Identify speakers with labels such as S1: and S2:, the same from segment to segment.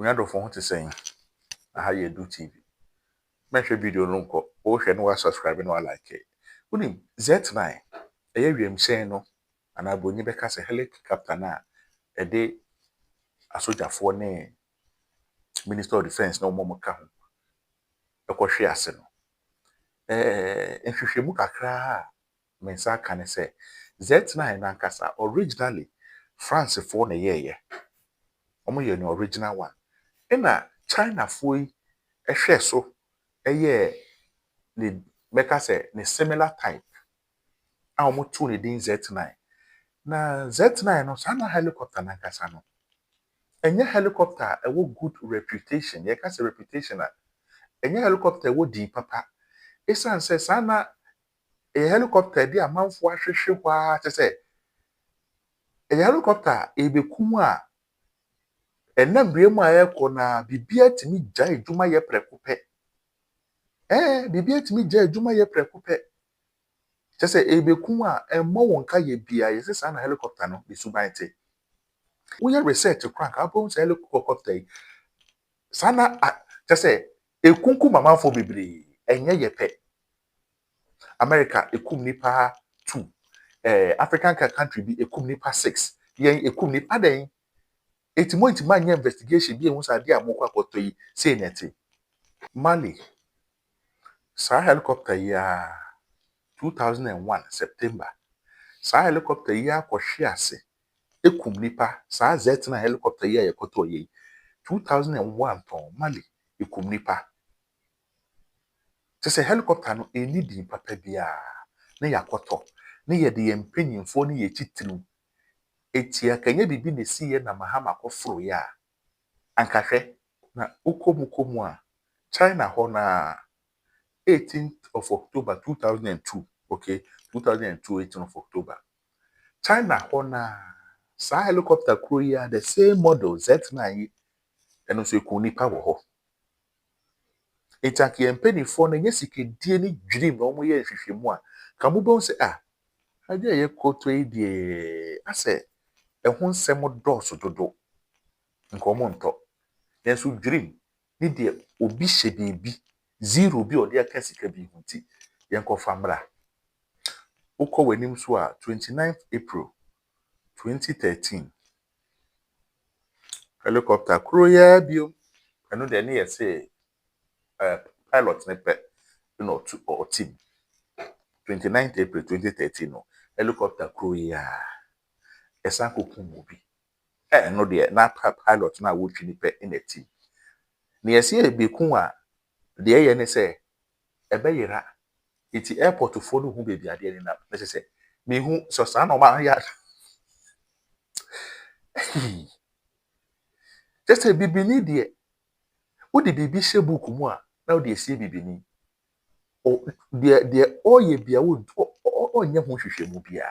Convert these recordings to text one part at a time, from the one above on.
S1: Unado for what to say. How you do TV. Mention video no ko. O hwe no subscribe no like it. Unim Z9. Eye wiem say no. Ana bonyi beka se helicopter na e de asojafo ne Minister of Defense no mo ka ho. E ko hwe ase no. Nhwehwemu kakra mensa ka ne se Z9 na nkasa originally France for na ye. Omo ye no original one. Ina China for ehwe so eye ne meka say ne similar type. A omo tu ne din Z9. Na Z9 no sana helicopter na nkasa no. Enye helicopter e wo good reputation. Ye ka say reputation a enye helicopter wo di papa. Esan say sana a helicopter di amanfo ahwehwe kwa te say a helicopter e bekum a enambre mu ayeko na bibia timi gya edwuma ye preko pe. Bibia timi gya edwuma ye preko pe. Te say e bekum a emmo wonka ye bia ye say sana helicopter no be subaite. We research crank abon say helicopter sana te say ekunku mamanfo bebre enye ye pe. America ekum nipa 2. African country be ekum nipa 6. Yen ekum nipa den. Etimo nye investigation bi ehun sa dia amokwa koto yi say neti. Mali. Sa helicopter ya 2001 September. Sa helicopter ya akohwe ase. Ekum nipa. Sa Z9 helicopter ya yekoto yi 2001 ton Mali ekum nipa. Say helicopter no eni din papa bia na yakoto. Na ye de yempanyimfo ne ye titinu. Etia kanye bibi ne siye na mahama kofro ya. Ankahwe na ukomu a China ho na 18th of October 2002. Okay, 2002 18th of October. China ho na sa helicopter crew ya the same model Z9 eno so ekun nipa wo ho. Etake yempanifo na nyesikadie ni dwirim na omo ye hwehwemu a kamubon se ade ye koto yi de ase ehun nsem dɔɔso dodo nkomo nto yenso dwirim ni de obi hye bibi zero bi ode aka sika bi hunti yenkofa mra ukọ wanim so a 29th April 2013 helicopter crew ya bio eno de ne yese pilot ne pe no or team 29th April 2013 no helicopter crew ya esa kokun obi no de na pilot na wotwi ni pe in a team ne yesi ebekun a de ye ne se ebeyira iti airport fo no hu bebi ade ni na se me hu so sa na o ma ya just a bibini de wo de bibi hye book mu a na wo de esi bibini o de oye bia wo onye ho hwehwemu bia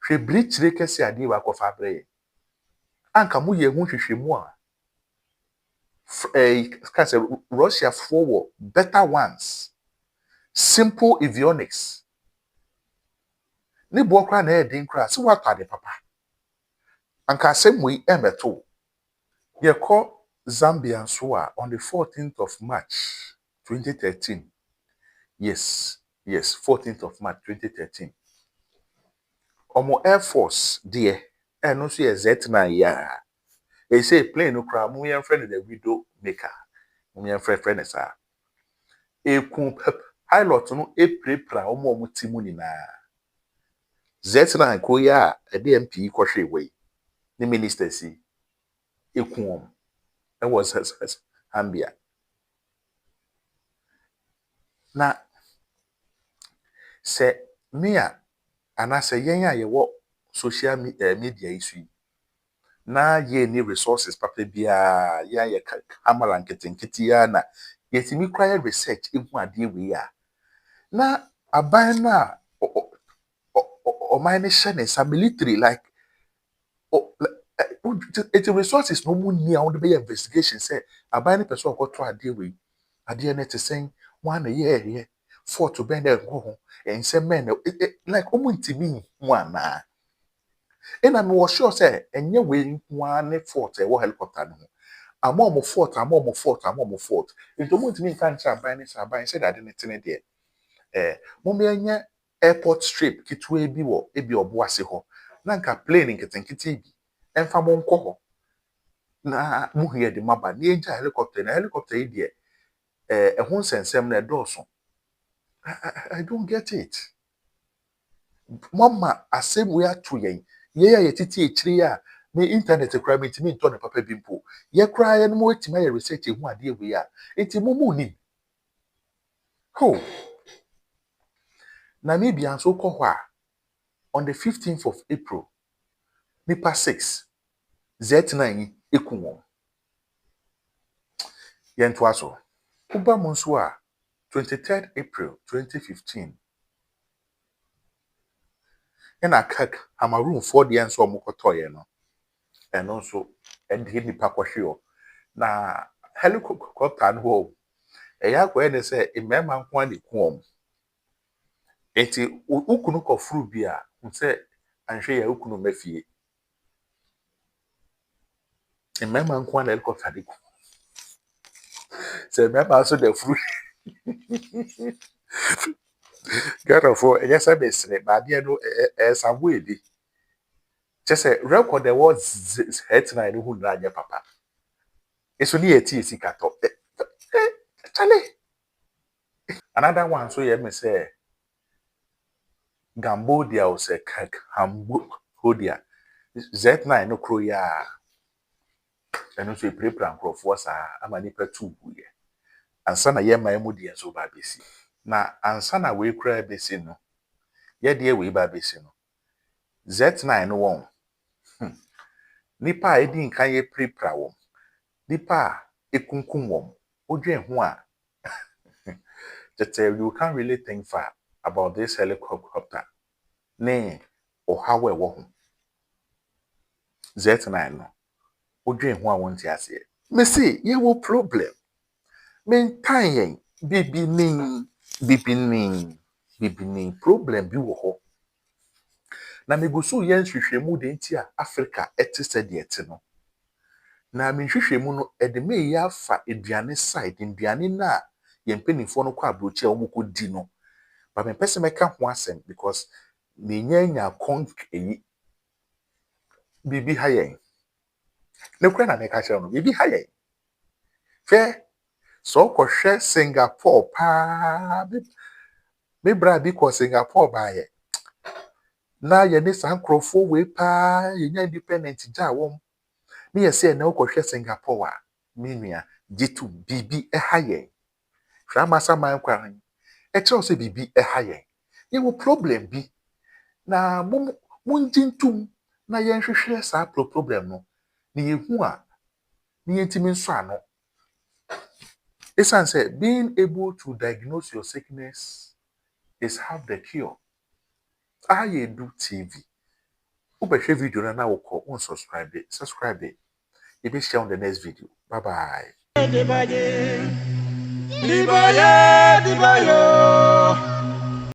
S1: hwe brichire kese ade wa kofa bre anka mu ye ho hwehwemu a can say Russia forward better ones simple avionics ni bo kra na e din kra se wa tade papa anka asemui emeto ye ko Zambia so a on the 14th of March 2013 yes 14th of March 2013 omo Air Force de no so ye Z9 ya e say plane no kra mu ye friend the window maker mu ye friend sa ekun pilot no eprepra omo timu ni na Z9 ko ya e de MP ko hwe we ni minister si ekun it was Zambia na se mia anase yen a ye wo social media isu na ye ni resources papa bia ya ye kamera nketenkete ya na yetimi kwaya research ehu ade we ya na aban na o mine shene sa military like it resources no mu ni a wo be investigation say aban ni person ko to ade we ade na te sen one ye fort to bend ho ensem men like omuntimi hu ana And I'm sure say enye we one fort e wo helicopter no. Amo fort, amo fort. Into mo ntimi kan cha ban ni sa ban say that ne tene de. Mo me enye airport strip kitwe bi wo ebi obo ase ho. Na nka plane nketenkete bi. Emfa mo nko ho. Na mo hie de maba. Ni enja helicopter na helicopter yi de ho nsensem na edoso. I don't get it. Mama asem we ato yen. Ye ya yetiti ekiri a me internet kra me ntimi nto ne papa bi mpo. Ye kra ye no mo wetima ye research ehu ade we a. Enti mo mu ni. Ho. Namibia nso kɔ hɔ a on the 15th of April nipa 6 Z9 yi eku wɔn. Ye nto aso. Uba mo nso a 23rd April 2015 ena kak Cameroon for the nso mo kɔtɔye no. Eno nso ende nipa kɔhwe na helicopter no ho eya kwa ne se emema nko ade ku wɔn. Enti ukunu kɔfuru bi a nse anhwe ya ukunu mafie. Emema nko ade helicopter de ku. Se emema so de furu. Garafo enyesa besre ba de no sabu edi. Chese record the was headline who na anya papa. Eso ni eti esikato. Chale. Another one so ye me say Cambodia o se Cambodia. Z9 no kro ya. Eno so prepare nkrofo sa amani petu buye. Ansa na ye man mu de so ba besi. Na ansa na we kra besi no. Ye de we ba besi no. Z9 no won. Nipa edi nkan ye prepare won. Nipa ekunkum won. Odwen ho a that you can't really think far about this helicopter. Ne or how we wo Z9 no. Odwen ho a won ti ase. Me see, ye wo problem. Men tan yen bibi ni problem bi wo ho. Na me go so yen hwehwemu de nti a Africa etise de ete no. Na me hwehwemu no e de me ya fa eduane side eduane na ye mpanifo no kwa abrochi a wo ko di no. But me person make ho asem because me nya conk eyi bibi ha yen. Ne kura na me ka kire no bibi ha yen. Fe so ko hwe Singapore pa me bra bi ko Singapore ba ye. Na ye ne sankrofo we pa ye nya independent ja wom. Me ye say na ko hwe Singapore a me nua jitu bibi ha yen. Hwa masa man kwa e kire se bibi ha yen. Ye wo problem bi na munjintum na yen hwehwe sa problem no ni yehu a ni yentimi nso ano. Esan say being able to diagnose your sickness is half the cure. I do TV. Ubehwe video na wo subscribe it. You be share on the next video. Bye bye.